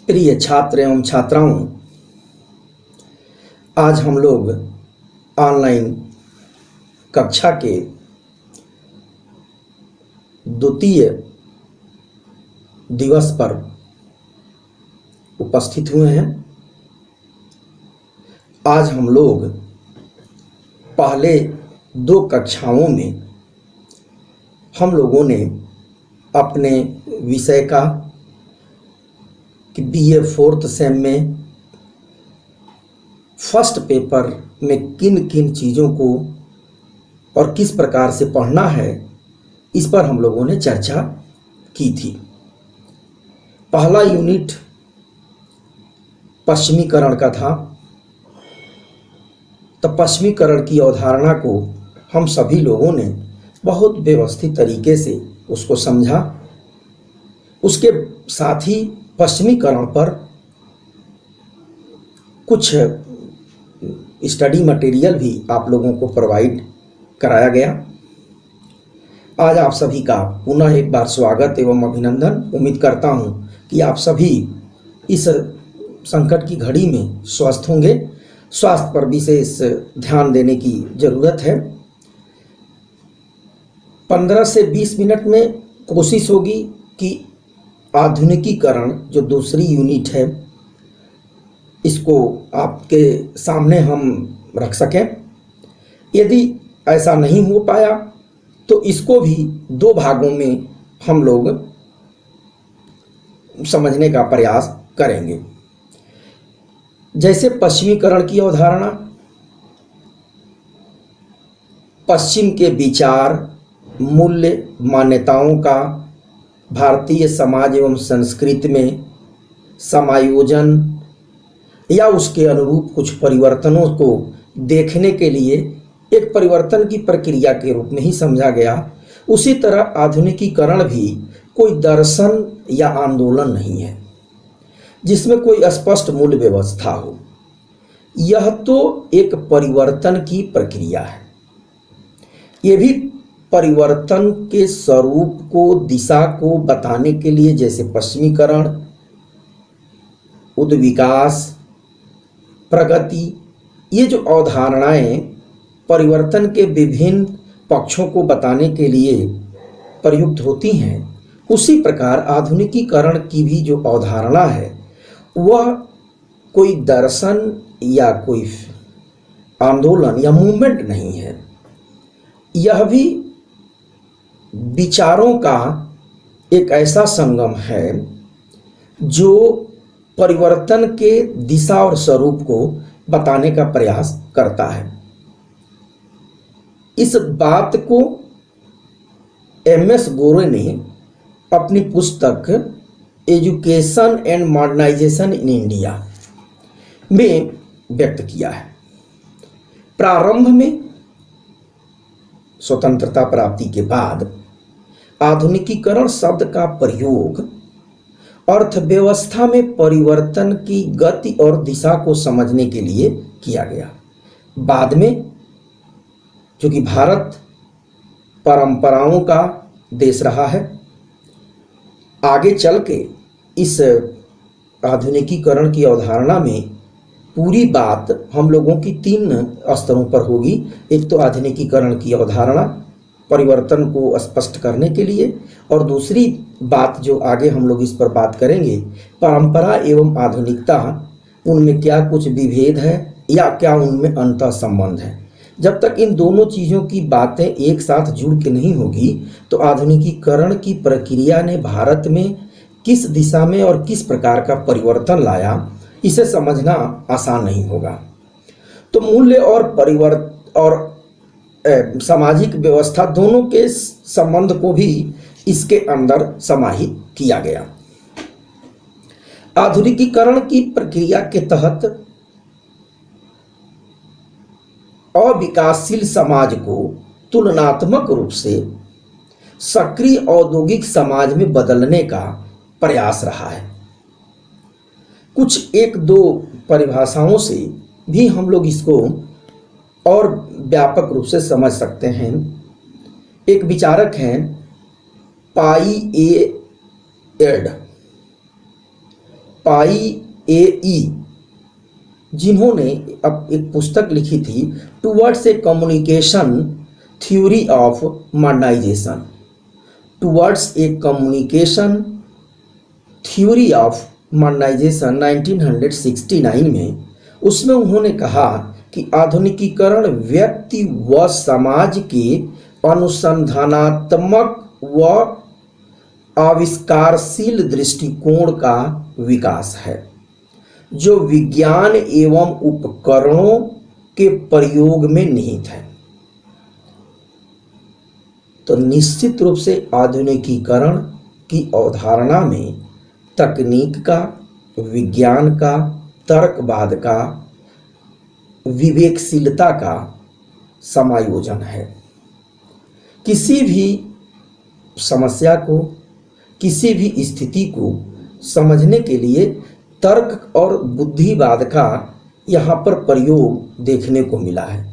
प्रिय छात्र एवं छात्राओं, आज हम लोग ऑनलाइन कक्षा के द्वितीय दिवस पर उपस्थित हुए हैं। आज हम लोग पहले दो कक्षाओं में हम लोगों ने अपने विषय का कि बीए फोर्थ सेम में फर्स्ट पेपर में किन किन चीज़ों को और किस प्रकार से पढ़ना है, इस पर हम लोगों ने चर्चा की थी। पहला यूनिट पश्चिमीकरण का था। तो पश्चिमीकरण की अवधारणा को हम सभी लोगों ने बहुत व्यवस्थित तरीके से उसको समझा। उसके साथ ही पश्चिमीकरण पर कुछ स्टडी मटेरियल भी आप लोगों को प्रोवाइड कराया गया। आज आप सभी का पुनः एक बार स्वागत एवं अभिनंदन। उम्मीद करता हूं कि आप सभी इस संकट की घड़ी में स्वस्थ होंगे। स्वास्थ्य पर विशेष ध्यान देने की ज़रूरत है। 15 से 20 मिनट में कोशिश होगी कि आधुनिकीकरण जो दूसरी यूनिट है, इसको आपके सामने हम रख सकें। यदि ऐसा नहीं हो पाया तो इसको भी दो भागों में हम लोग समझने का प्रयास करेंगे। जैसे पश्चिमीकरण की अवधारणा, पश्चिम के विचार, मूल्य, मान्यताओं का भारतीय समाज एवं संस्कृति में समायोजन या उसके अनुरूप कुछ परिवर्तनों को देखने के लिए एक परिवर्तन की प्रक्रिया के रूप में ही समझा गया। उसी तरह आधुनिकीकरण भी कोई दर्शन या आंदोलन नहीं है जिसमें कोई स्पष्ट मूल व्यवस्था हो। यह तो एक परिवर्तन की प्रक्रिया है। ये भी परिवर्तन के स्वरूप को, दिशा को बताने के लिए, जैसे पश्चिमीकरण, उद्विकास, प्रगति, ये जो अवधारणाएं परिवर्तन के विभिन्न पक्षों को बताने के लिए प्रयुक्त होती हैं, उसी प्रकार आधुनिकीकरण की भी जो अवधारणा है वह कोई दर्शन या कोई आंदोलन या मूवमेंट नहीं है। यह भी विचारों का एक ऐसा संगम है जो परिवर्तन के दिशा और स्वरूप को बताने का प्रयास करता है। इस बात को एम.एस. गोरे ने अपनी पुस्तक education and modernisation in India में व्यक्त किया है। प्रारंभ में स्वतंत्रता प्राप्ति के बाद आधुनिकीकरण शब्द का प्रयोग अर्थव्यवस्था में परिवर्तन की गति और दिशा को समझने के लिए किया गया। बाद में, चूंकि भारत परंपराओं का देश रहा है, आगे चल के इस आधुनिकीकरण की अवधारणा में पूरी बात हम लोगों की 3 स्तरों पर होगी। एक तो आधुनिकीकरण की अवधारणा परिवर्तन को स्पष्ट करने के लिए, और दूसरी बात जो आगे हम लोग इस पर बात करेंगे, परंपरा एवं आधुनिकता, उनमें क्या कुछ विभेद है या क्या उनमें अंतर संबंध है। जब तक इन दोनों चीज़ों की बातें एक साथ जुड़ के नहीं होगी तो आधुनिकीकरण की प्रक्रिया ने भारत में किस दिशा में और किस प्रकार का परिवर्तन लाया, इसे समझना आसान नहीं होगा। तो मूल्य और सामाजिक व्यवस्था दोनों के संबंध को भी इसके अंदर समाहित किया गया। आधुनिकीकरण की प्रक्रिया के तहत अविकासशील समाज को तुलनात्मक रूप से सक्रिय औद्योगिक समाज में बदलने का प्रयास रहा है। कुछ एक दो परिभाषाओं से भी हम लोग इसको और व्यापक रूप से समझ सकते हैं। एक विचारक हैं पाई ए एड। पाई ए ई, जिन्होंने अब एक पुस्तक लिखी थी towards a communication theory of modernisation, towards a communication theory of modernisation 1969 में, उसमें उन्होंने कहा कि आधुनिकीकरण व्यक्ति व समाज के अनुसंधानात्मक व आविष्कारशील दृष्टिकोण का विकास है, जो विज्ञान एवं उपकरणों के प्रयोग में निहित है। तो निश्चित रूप से आधुनिकीकरण की अवधारणा में तकनीक का, विज्ञान का, तर्कवाद का, विवेकशीलता का समायोजन है। किसी भी समस्या को, किसी भी स्थिति को समझने के लिए तर्क और बुद्धिवाद का यहाँ पर प्रयोग देखने को मिला है।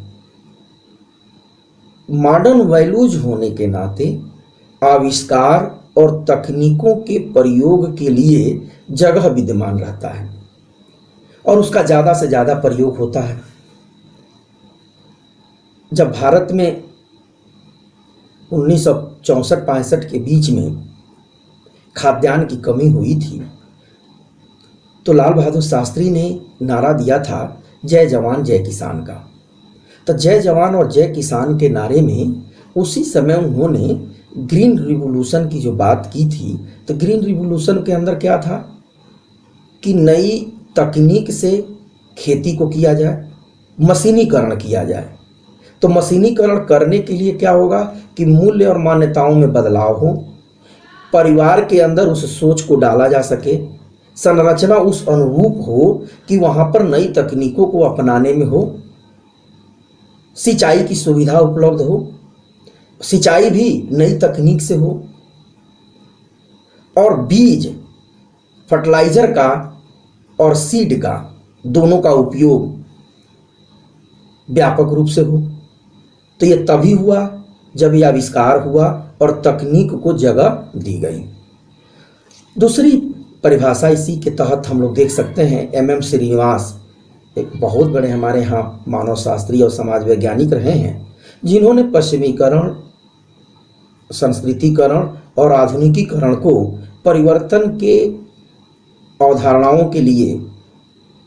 मॉडर्न वैल्यूज होने के नाते आविष्कार और तकनीकों के प्रयोग के लिए जगह विद्यमान रहता है और उसका ज़्यादा से ज़्यादा प्रयोग होता है। जब भारत में 1964-65 के बीच में खाद्यान्न की कमी हुई थी, तो लाल बहादुर शास्त्री ने नारा दिया था जय जवान जय किसान का। तो जय जवान और जय किसान के नारे में उसी समय उन्होंने ग्रीन रिवॉल्यूशन की जो बात की थी, तो ग्रीन रिवॉल्यूशन के अंदर क्या था कि नई तकनीक से खेती को किया जाए, मशीनीकरण किया जाए। तो मशीनीकरण करने के लिए क्या होगा कि मूल्य और मान्यताओं में बदलाव हो, परिवार के अंदर उस सोच को डाला जा सके, संरचना उस अनुरूप हो कि वहाँ पर नई तकनीकों को अपनाने में हो, सिंचाई की सुविधा उपलब्ध हो, सिंचाई भी नई तकनीक से हो, और बीज, फर्टिलाइजर का और सीड का दोनों का उपयोग व्यापक रूप से हो। तो ये तभी हुआ जब यह आविष्कार हुआ और तकनीक को जगह दी गई। दूसरी परिभाषा इसी के तहत हम लोग देख सकते हैं, MM श्रीनिवास एक बहुत बड़े हमारे यहाँ मानव शास्त्री और समाज वैज्ञानिक रहे हैं, जिन्होंने पश्चिमीकरण, संस्कृतिकरण और आधुनिकीकरण को परिवर्तन के अवधारणाओं के लिए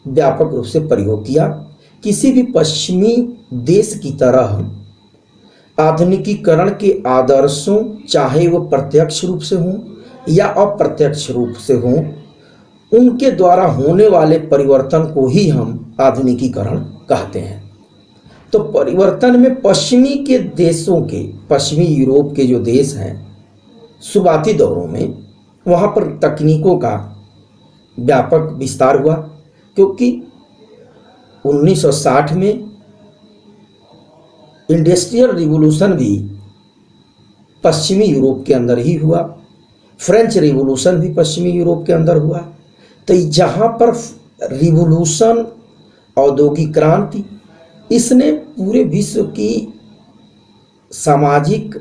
व्यापक रूप से प्रयोग किया। किसी भी पश्चिमी देश की तरह आधुनिकीकरण के आदर्शों, चाहे वो प्रत्यक्ष रूप से हों या अप्रत्यक्ष रूप से हों, उनके द्वारा होने वाले परिवर्तन को ही हम आधुनिकीकरण कहते हैं। तो परिवर्तन में पश्चिमी के देशों के, पश्चिमी यूरोप के जो देश हैं, शुरुआती दौरों में वहाँ पर तकनीकों का व्यापक विस्तार हुआ, क्योंकि 1960 में इंडस्ट्रियल रिवॉल्यूशन भी पश्चिमी यूरोप के अंदर ही हुआ, फ्रेंच रिवॉल्यूशन भी पश्चिमी यूरोप के अंदर हुआ। तो जहाँ पर रिवॉल्यूशन, औद्योगिक क्रांति, इसने पूरे विश्व की सामाजिक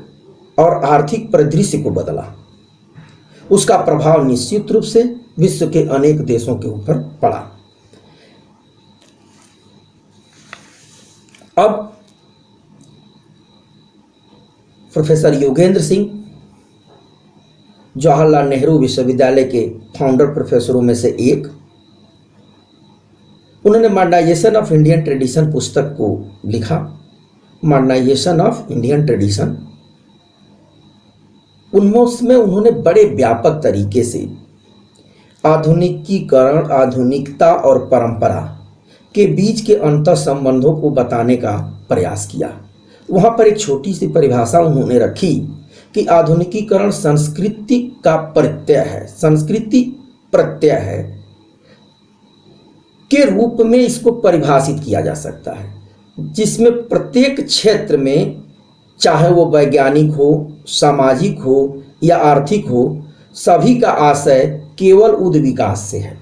और आर्थिक परिदृश्य को बदला। उसका प्रभाव निश्चित रूप से विश्व के अनेक देशों के ऊपर पड़ा। अब प्रोफेसर योगेंद्र सिंह, जवाहरलाल नेहरू विश्वविद्यालय के फाउंडर प्रोफेसरों में से एक, उन्होंने मॉडर्नाइजेशन ऑफ इंडियन ट्रेडिशन पुस्तक को लिखा। मॉडर्नाइजेशन ऑफ इंडियन ट्रेडिशन, उसमें उन्होंने बड़े व्यापक तरीके से आधुनिकीकरण, आधुनिकता और परंपरा के बीच के अंतर संबंधों को बताने का प्रयास किया। वहाँ पर एक छोटी सी परिभाषा उन्होंने रखी कि आधुनिकीकरण संस्कृति का प्रत्यय है, संस्कृति प्रत्यय है के रूप में इसको परिभाषित किया जा सकता है, जिसमें प्रत्येक क्षेत्र में, चाहे वो वैज्ञानिक हो, सामाजिक हो या आर्थिक हो, सभी का आशय केवल उद्विकास से है।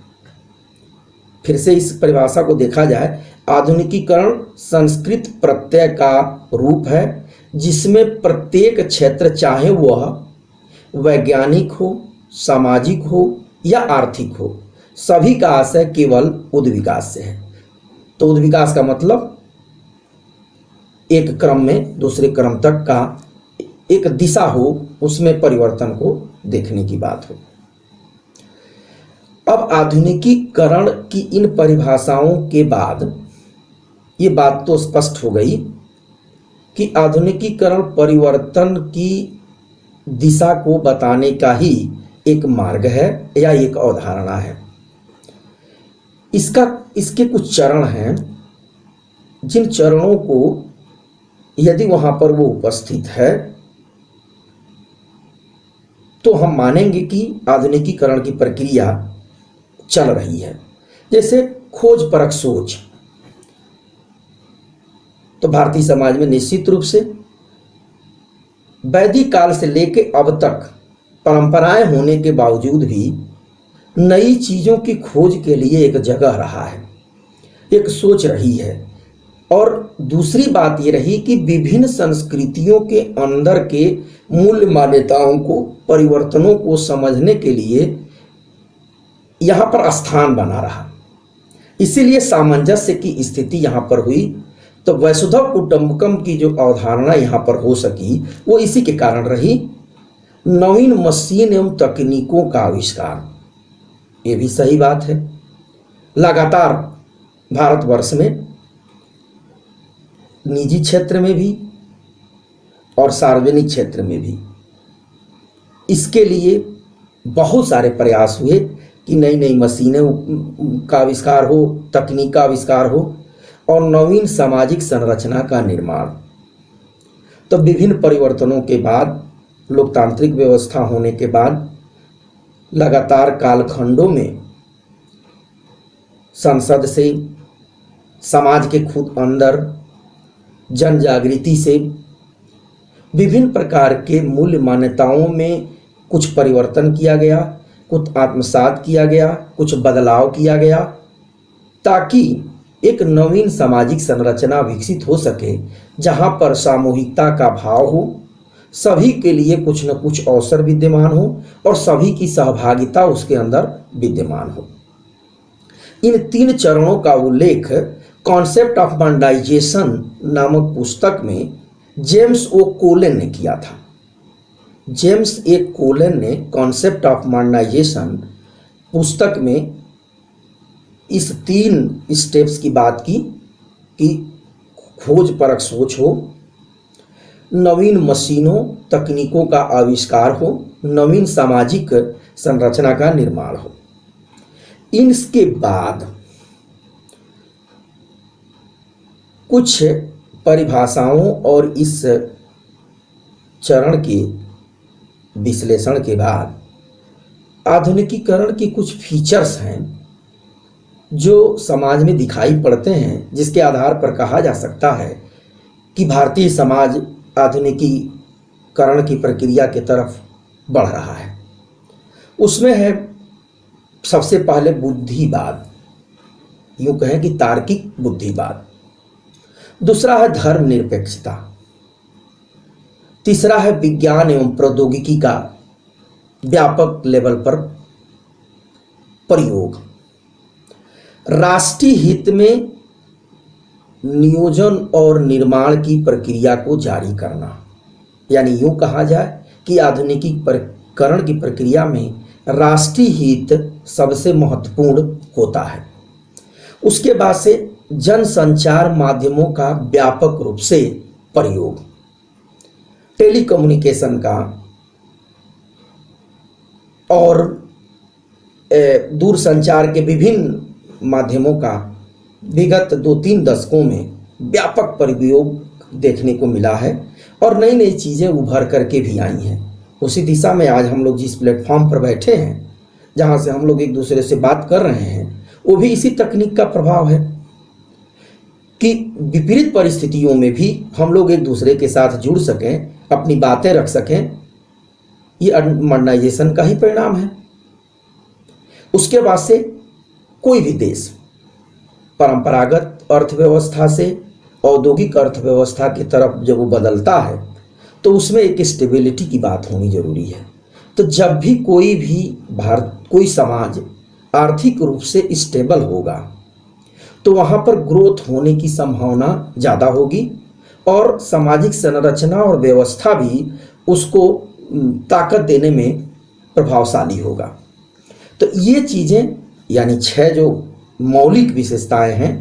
फिर से इस परिभाषा को देखा जाए, आधुनिकीकरण संस्कृत प्रत्यय का रूप है, जिसमें प्रत्येक क्षेत्र, चाहे वह वैज्ञानिक हो, सामाजिक हो या आर्थिक हो, सभी का आशय केवल उद्विकास से है। तो उद्विकास का मतलब एक क्रम में दूसरे क्रम तक का एक दिशा हो, उसमें परिवर्तन को देखने की बात हो। अब आधुनिकीकरण की इन परिभाषाओं के बाद ये बात तो स्पष्ट हो गई कि आधुनिकीकरण परिवर्तन की दिशा को बताने का ही एक मार्ग है या एक अवधारणा है। इसके कुछ चरण हैं, जिन चरणों को यदि वहां पर वो उपस्थित है तो हम मानेंगे कि आधुनिकीकरण की प्रक्रिया चल रही है। जैसे खोज परख सोच, तो भारतीय समाज में निश्चित रूप से वैदिक काल से लेकर अब तक परंपराएं होने के बावजूद भी नई चीजों की खोज के लिए एक जगह रहा है, एक सोच रही है। और दूसरी बात ये रही कि विभिन्न संस्कृतियों के अंदर के मूल्य मान्यताओं को, परिवर्तनों को समझने के लिए यहाँ पर स्थान बना रहा। इसीलिए सामंजस्य की स्थिति यहाँ पर हुई। तो वसुधैव कुटुंबकम की जो अवधारणा यहाँ पर हो सकी वो इसी के कारण रही। नवीन मशीन एवं तकनीकों का आविष्कार, ये भी सही बात है। लगातार भारतवर्ष में निजी क्षेत्र में भी और सार्वजनिक क्षेत्र में भी इसके लिए बहुत सारे प्रयास हुए कि नई नई मशीनें का आविष्कार हो, तकनीक का आविष्कार हो और नवीन सामाजिक संरचना का निर्माण। तो विभिन्न परिवर्तनों के बाद, लोकतांत्रिक व्यवस्था होने के बाद लगातार कालखंडों में संसद से, समाज के खुद अंदर जन जागृति से, विभिन्न प्रकार के मूल्य मान्यताओं में कुछ परिवर्तन किया गया, कुछ आत्मसात किया गया, कुछ बदलाव किया गया, ताकि एक नवीन सामाजिक संरचना विकसित हो सके जहां पर सामूहिकता का भाव हो, सभी के लिए कुछ न कुछ अवसर विद्यमान हो और सभी की सहभागिता उसके अंदर विद्यमान हो। इन 3 चरणों का उल्लेख कॉन्सेप्ट ऑफ मॉडर्नाइजेशन नामक पुस्तक में जेम्स ओ कोलेन ने किया था। जेम्स ए कोलेन ने कॉन्सेप्ट ऑफ मॉडर्नाइजेशन पुस्तक में इस 3 स्टेप्स की बात की कि खोज परख सोच हो, नवीन मशीनों तकनीकों का आविष्कार हो, नवीन सामाजिक संरचना का निर्माण हो। इसके बाद कुछ परिभाषाओं और इस चरण के विश्लेषण के बाद आधुनिकीकरण की कुछ फीचर्स हैं जो समाज में दिखाई पड़ते हैं, जिसके आधार पर कहा जा सकता है कि भारतीय समाज आधुनिकीकरण की प्रक्रिया की तरफ बढ़ रहा है। उसमें है सबसे पहले बुद्धिवाद, यूं कहें कि तार्किक बुद्धिवाद। दूसरा है धर्मनिरपेक्षता। तीसरा है विज्ञान एवं प्रौद्योगिकी का व्यापक लेवल पर प्रयोग। राष्ट्रीय हित में नियोजन और निर्माण की प्रक्रिया को जारी करना, यानी यूं कहा जाए कि आधुनिकीकरण की प्रक्रिया में राष्ट्रीय हित सबसे महत्वपूर्ण होता है। उसके बाद से जनसंचार माध्यमों का व्यापक रूप से प्रयोग, टेलीकम्युनिकेशन का और दूरसंचार के विभिन्न माध्यमों का विगत 2-3 दशकों में व्यापक प्रयोग देखने को मिला है और नई नई चीज़ें उभर करके भी आई हैं। उसी दिशा में आज हम लोग जिस प्लेटफॉर्म पर बैठे हैं, जहां से हम लोग एक दूसरे से बात कर रहे हैं, वो भी इसी तकनीक का प्रभाव है कि विपरीत परिस्थितियों में भी हम लोग एक दूसरे के साथ जुड़ सकें, अपनी बातें रख सकें। ये मॉडर्नाइजेशन का ही परिणाम है। उसके बाद से कोई भी देश परंपरागत अर्थव्यवस्था से औद्योगिक अर्थव्यवस्था की तरफ जब वो बदलता है तो उसमें एक स्टेबिलिटी की बात होनी जरूरी है। तो जब भी कोई समाज आर्थिक रूप से स्टेबल होगा तो वहाँ पर ग्रोथ होने की संभावना ज़्यादा होगी और सामाजिक संरचना और व्यवस्था भी उसको ताकत देने में प्रभावशाली होगा। तो ये चीज़ें यानी 6 जो मौलिक विशेषताएं हैं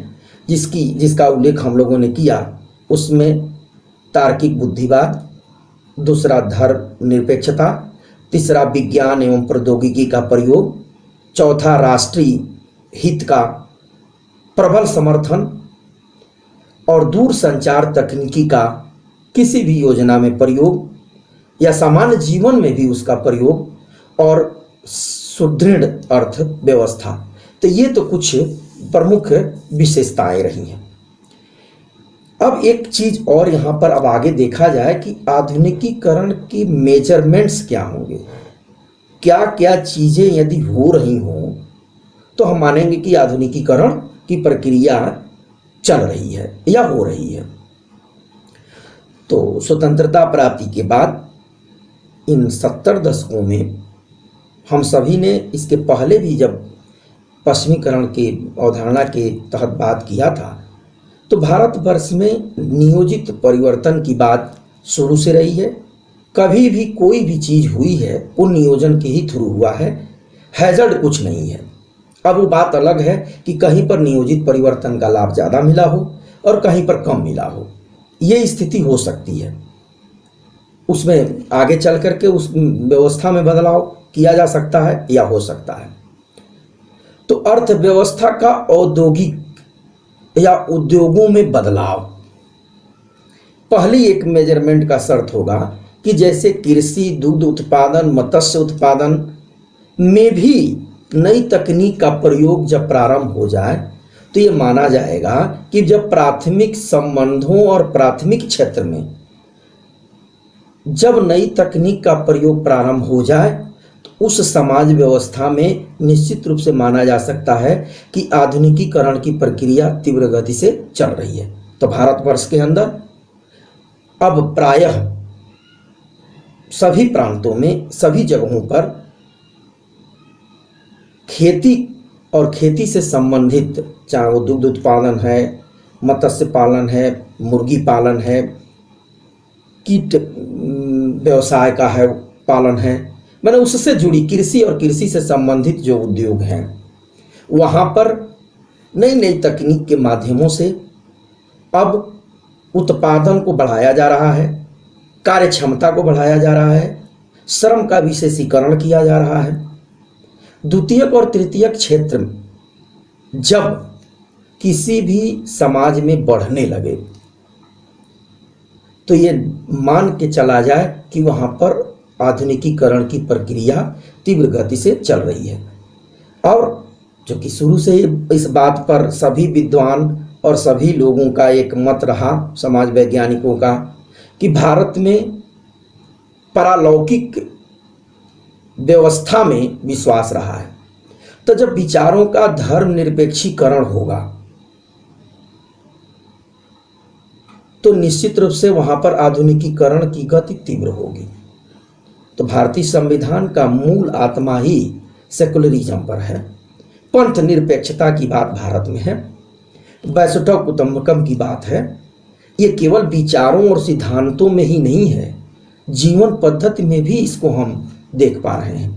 जिसका उल्लेख हम लोगों ने किया, उसमें तार्किक बुद्धिवाद, दूसरा धर्मनिरपेक्षता, तीसरा विज्ञान एवं प्रौद्योगिकी का प्रयोग, चौथा राष्ट्रीय हित का प्रबल समर्थन और दूर संचार तकनीकी का किसी भी योजना में प्रयोग या सामान्य जीवन में भी उसका प्रयोग और सुदृढ़ अर्थव्यवस्था। तो ये तो कुछ प्रमुख विशेषताएं रही हैं। अब एक चीज और यहाँ पर अब आगे देखा जाए कि आधुनिकीकरण की मेजरमेंट्स क्या होंगे, क्या क्या चीजें यदि हो रही हों तो हम मानेंगे कि आधुनिकीकरण की प्रक्रिया चल रही है या हो रही है। तो स्वतंत्रता प्राप्ति के बाद इन 70 दशकों में हम सभी ने इसके पहले भी जब पश्चिमीकरण के अवधारणा के तहत बात किया था तो भारतवर्ष में नियोजित परिवर्तन की बात शुरू से रही है। कभी भी कोई भी चीज़ हुई है वो नियोजन के ही थ्रू हुआ है, हैजर्ड कुछ नहीं है। अब वो बात अलग है कि कहीं पर नियोजित परिवर्तन का लाभ ज़्यादा मिला हो और कहीं पर कम मिला हो, ये स्थिति हो सकती है। उसमें आगे चल करके उस व्यवस्था में बदलाव किया जा सकता है या हो सकता है। तो अर्थव्यवस्था का औद्योगिक या उद्योगों में बदलाव, पहली एक मेजरमेंट का शर्त होगा कि जैसे कृषि, दूध उत्पादन, मत्स्य उत्पादन में भी नई तकनीक का प्रयोग जब प्रारंभ हो जाए तो ये माना जाएगा कि जब प्राथमिक संबंधों और प्राथमिक क्षेत्र में जब नई तकनीक का प्रयोग प्रारंभ हो जाए तो उस समाज व्यवस्था में निश्चित रूप से माना जा सकता है कि आधुनिकीकरण की प्रक्रिया तीव्र गति से चल रही है। तो भारतवर्ष के अंदर अब प्रायः सभी प्रांतों में, सभी जगहों पर खेती और खेती से संबंधित, चाहे वो दुग्ध उत्पादन है, मत्स्य पालन है, मुर्गी पालन है, कीट व्यवसाय का है पालन है, मैंने उससे जुड़ी कृषि और कृषि से संबंधित जो उद्योग हैं वहाँ पर नई नई तकनीक के माध्यमों से अब उत्पादन को बढ़ाया जा रहा है, कार्य क्षमता को बढ़ाया जा रहा है, श्रम का विशेषीकरण किया जा रहा है। द्वितीयक और तृतीयक क्षेत्र में जब किसी भी समाज में बढ़ने लगे तो ये मान के चला जाए कि वहाँ पर आधुनिकीकरण की प्रक्रिया तीव्र गति से चल रही है। और जो कि शुरू से इस बात पर सभी विद्वान और सभी लोगों का एक मत रहा, समाज वैज्ञानिकों का, कि भारत में पारलौकिक व्यवस्था में विश्वास रहा है। तो जब विचारों का धर्मनिरपेक्षीकरण होगा तो निश्चित रूप से वहां पर आधुनिकीकरण की गति तीव्र होगी। तो भारतीय संविधान का मूल आत्मा ही सेकुलरिज्म पर है। पंथ निरपेक्षता की बात भारत में है, वैसुटव कुटुंबकम की बात है। ये केवल विचारों और सिद्धांतों में ही नहीं है, जीवन पद्धति में भी इसको हम देख पा रहे हैं।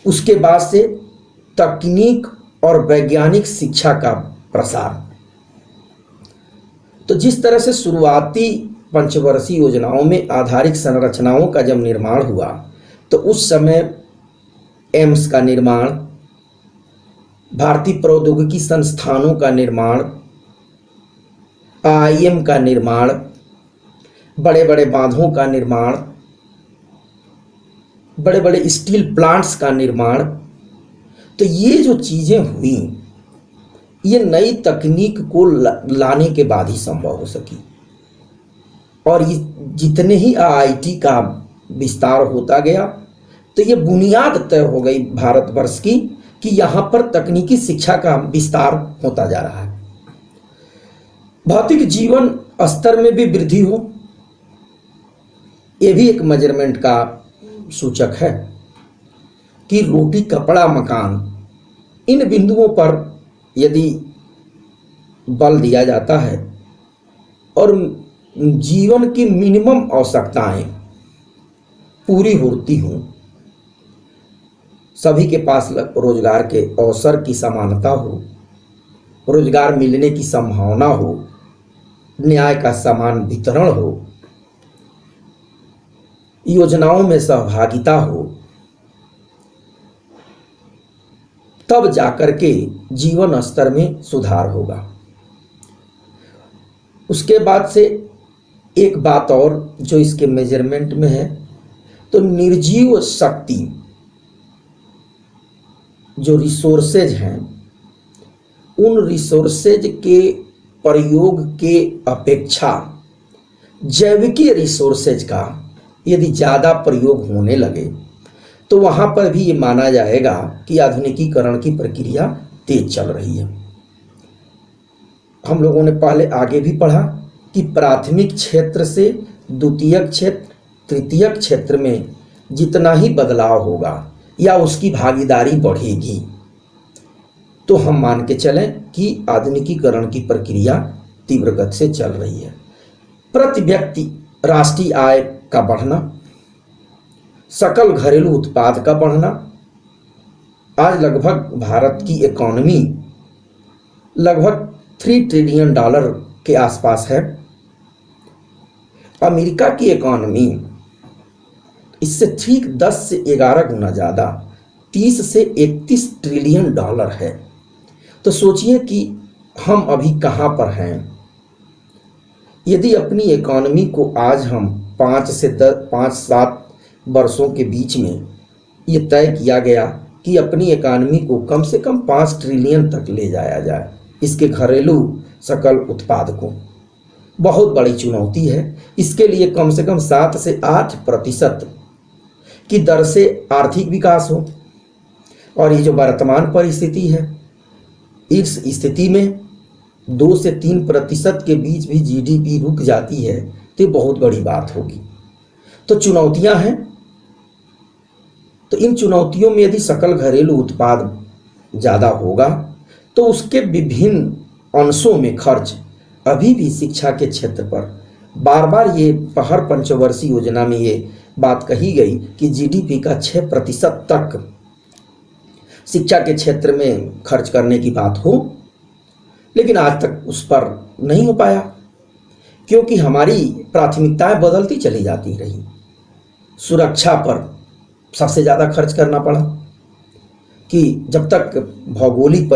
उसके बाद से तकनीक और वैज्ञानिक शिक्षा का प्रसार। तो जिस तरह से शुरुआती पंचवर्षीय योजनाओं में आधारिक संरचनाओं का जब निर्माण हुआ तो उस समय एम्स का निर्माण, भारतीय प्रौद्योगिकी संस्थानों का निर्माण, आईएम का निर्माण, बड़े बड़े बांधों का निर्माण, बड़े बड़े स्टील प्लांट्स का निर्माण, तो ये जो चीज़ें हुई ये नई तकनीक को लाने के बाद ही संभव हो सकी। और ये जितने ही आईआईटी का विस्तार होता गया तो ये बुनियाद तय हो गई भारतवर्ष की कि यहाँ पर तकनीकी शिक्षा का विस्तार होता जा रहा है। भौतिक जीवन स्तर में भी वृद्धि हो, ये भी एक मेजरमेंट का सूचक है। कि रोटी कपड़ा मकान, इन बिंदुओं पर यदि बल दिया जाता है और जीवन की मिनिमम आवश्यकताएं पूरी होती हों, सभी के पास रोजगार के अवसर की समानता हो, रोजगार मिलने की संभावना हो, न्याय का समान वितरण हो, योजनाओं में सहभागिता हो, तब जाकर के जीवन स्तर में सुधार होगा। उसके बाद से एक बात और जो इसके मेजरमेंट में है, तो निर्जीव शक्ति जो रिसोर्सेज हैं, उन रिसोर्सेज के प्रयोग के अपेक्षा जैविकीय रिसोर्सेज का यदि ज़्यादा प्रयोग होने लगे तो वहाँ पर भी ये माना जाएगा कि आधुनिकीकरण की प्रक्रिया तेज चल रही है। हम लोगों ने पहले आगे भी पढ़ा कि प्राथमिक क्षेत्र से द्वितीयक क्षेत्र, तृतीयक क्षेत्र में जितना ही बदलाव होगा या उसकी भागीदारी बढ़ेगी, तो हम मान के चलें कि आधुनिकीकरण की प्रक्रिया तीव्र गति से चल रही है। प्रति व्यक्ति राष्ट्रीय आय का बढ़ना, सकल घरेलू उत्पाद का बढ़ना, आज लगभग भारत की इकॉनमी लगभग $3 ट्रिलियन के आसपास है। अमेरिका की इकॉनमी इससे ठीक 10 से 11 गुना ज़्यादा, 30 से 31 ट्रिलियन डॉलर है। तो सोचिए कि हम अभी कहाँ पर हैं। यदि अपनी इकॉनमी को आज हम 5-7 वर्षों के बीच में ये तय किया गया कि अपनी इकॉनमी को कम से कम 5 ट्रिलियन तक ले जाया जाए, इसके घरेलू सकल उत्पाद को, बहुत बड़ी चुनौती है। इसके लिए कम से कम 7 से 8% की दर से आर्थिक विकास हो, और ये जो वर्तमान परिस्थिति है, इस स्थिति में 2 से 3% के बीच भी जीडीपी रुक जाती है तो ये बहुत बड़ी बात होगी। तो चुनौतियां हैं। तो इन चुनौतियों में यदि सकल घरेलू उत्पाद ज़्यादा होगा तो उसके विभिन्न अंशों में खर्च, अभी भी शिक्षा के क्षेत्र पर बार बार ये हर पंचवर्षीय योजना में ये बात कही गई कि जीडीपी का 6% तक शिक्षा के क्षेत्र में खर्च करने की बात हो, लेकिन आज तक उस पर नहीं हो पाया क्योंकि हमारी प्राथमिकताएं बदलती चली जाती रही। सुरक्षा पर सबसे ज़्यादा खर्च करना पड़ा कि जब तक भौगोलिक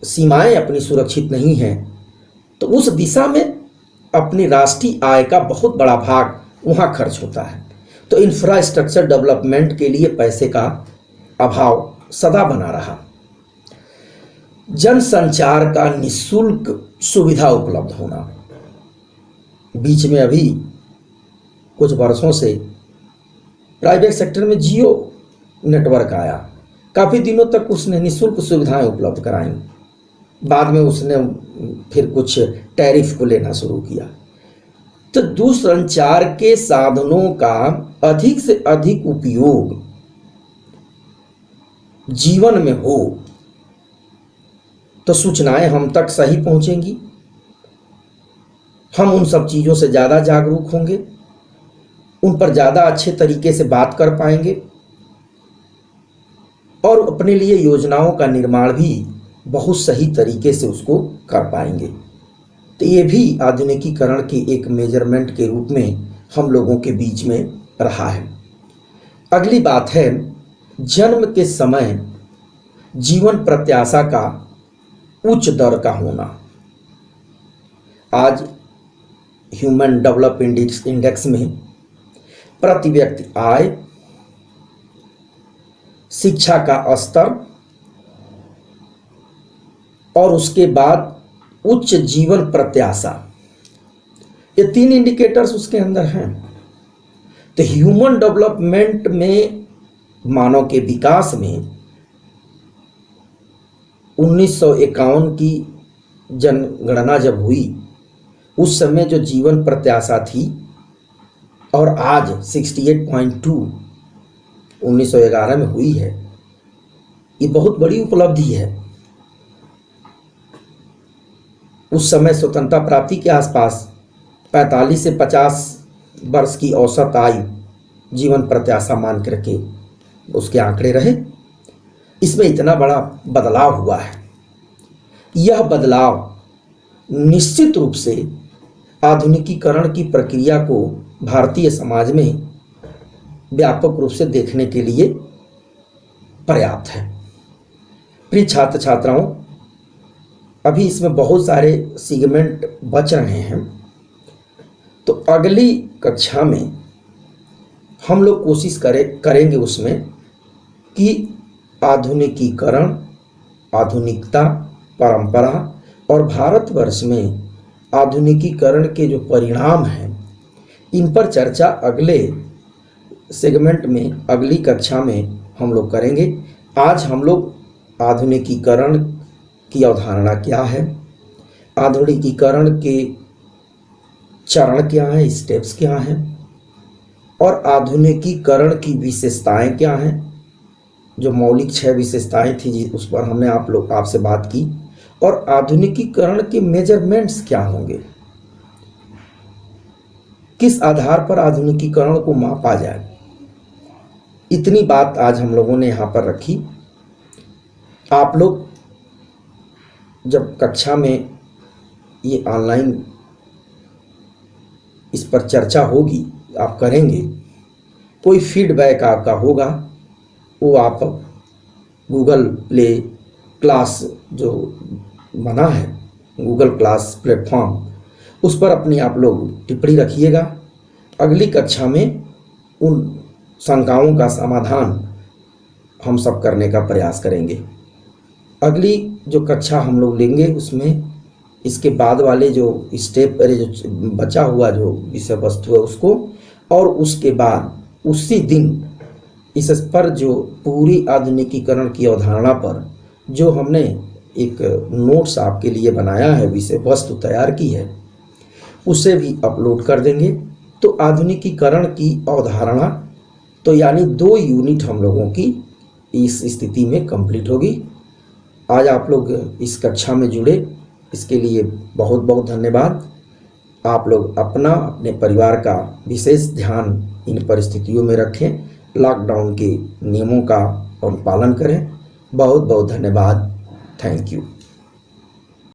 सीमाएं अपनी सुरक्षित नहीं हैं तो उस दिशा में अपनी राष्ट्रीय आय का बहुत बड़ा भाग वहाँ खर्च होता है। तो इंफ्रास्ट्रक्चर डेवलपमेंट के लिए पैसे का अभाव सदा बना रहा। जनसंचार का निःशुल्क सुविधा उपलब्ध होना, बीच में अभी कुछ वर्षों से प्राइवेट सेक्टर में जियो नेटवर्क आया, काफ़ी दिनों तक उसने निःशुल्क सुविधाएं उपलब्ध कराई, बाद में उसने फिर कुछ टैरिफ को लेना शुरू किया। तो दूरसंचार के साधनों का अधिक से अधिक उपयोग जीवन में हो तो सूचनाएं हम तक सही पहुंचेंगी, हम उन सब चीज़ों से ज़्यादा जागरूक होंगे, उन पर ज़्यादा अच्छे तरीके से बात कर पाएंगे और अपने लिए योजनाओं का निर्माण भी बहुत सही तरीके से उसको कर पाएंगे। तो ये भी आधुनिकीकरण के एक मेजरमेंट के रूप में हम लोगों के बीच में रहा है। अगली बात है जन्म के समय जीवन प्रत्याशा का उच्च दर का होना। आज ह्यूमन डेवलपमेंट इंडेक्स में प्रति व्यक्ति आय, शिक्षा का स्तर और उसके बाद उच्च जीवन प्रत्याशा, ये 3 इंडिकेटर्स उसके अंदर हैं। तो ह्यूमन डेवलपमेंट में, मानव के विकास में 1951 की जनगणना जब हुई उस समय जो जीवन प्रत्याशा थी और आज 68.2 1911 में हुई है, ये बहुत बड़ी उपलब्धि है। उस समय स्वतंत्रता प्राप्ति के आसपास 45 से 50 वर्ष की औसत आयु जीवन प्रत्याशा मान करके उसके आंकड़े रहे। इसमें इतना बड़ा बदलाव हुआ है। यह बदलाव निश्चित रूप से आधुनिकीकरण की प्रक्रिया को भारतीय समाज में व्यापक रूप से देखने के लिए पर्याप्त है। प्रिय छात्र छात्राओं, अभी इसमें बहुत सारे सेगमेंट बच रहे हैं, तो अगली कक्षा में हम लोग कोशिश करेंगे उसमें कि आधुनिकीकरण, आधुनिकता, परंपरा और भारतवर्ष में आधुनिकीकरण के जो परिणाम हैं, इन पर चर्चा अगले सेगमेंट में, अगली कक्षा में हम लोग करेंगे। आज हम लोग आधुनिकीकरण की अवधारणा क्या है, आधुनिकीकरण के चरण क्या हैं, स्टेप्स क्या हैं, और आधुनिकीकरण की विशेषताएं क्या हैं, जो मौलिक 6 विशेषताएं थी जी, उस पर हमने आपसे बात की, और आधुनिकीकरण के मेजरमेंट्स क्या होंगे, किस आधार पर आधुनिकीकरण को मापा जाए। इतनी बात आज हम लोगों ने यहाँ पर रखी। आप लोग जब कक्षा में ये ऑनलाइन इस पर चर्चा होगी, आप करेंगे, कोई फीडबैक आपका होगा, वो आप गूगल प्ले क्लास जो बना है, गूगल क्लास प्लेटफॉर्म, उस पर अपनी आप लोग टिप्पणी रखिएगा। अगली कक्षा में उन शंकाओं का समाधान हम सब करने का प्रयास करेंगे। अगली जो कक्षा हम लोग लेंगे उसमें इसके बाद वाले जो स्टेप, जो बचा हुआ जो विषय वस्तु है उसको, और उसके बाद उसी दिन इस पर जो पूरी आधुनिकीकरण की अवधारणा पर जो हमने एक नोट्स आपके लिए बनाया है, विषय वस्तु तैयार की है, उसे भी अपलोड कर देंगे। तो आधुनिकीकरण की अवधारणा तो यानी 2 यूनिट हम लोगों की इस स्थिति में कंप्लीट होगी। आज आप लोग इस कक्षा में जुड़े, इसके लिए बहुत बहुत धन्यवाद। आप लोग अपना, अपने परिवार का विशेष ध्यान इन परिस्थितियों में रखें, लॉकडाउन के नियमों का और पालन करें। बहुत बहुत धन्यवाद। Thank you.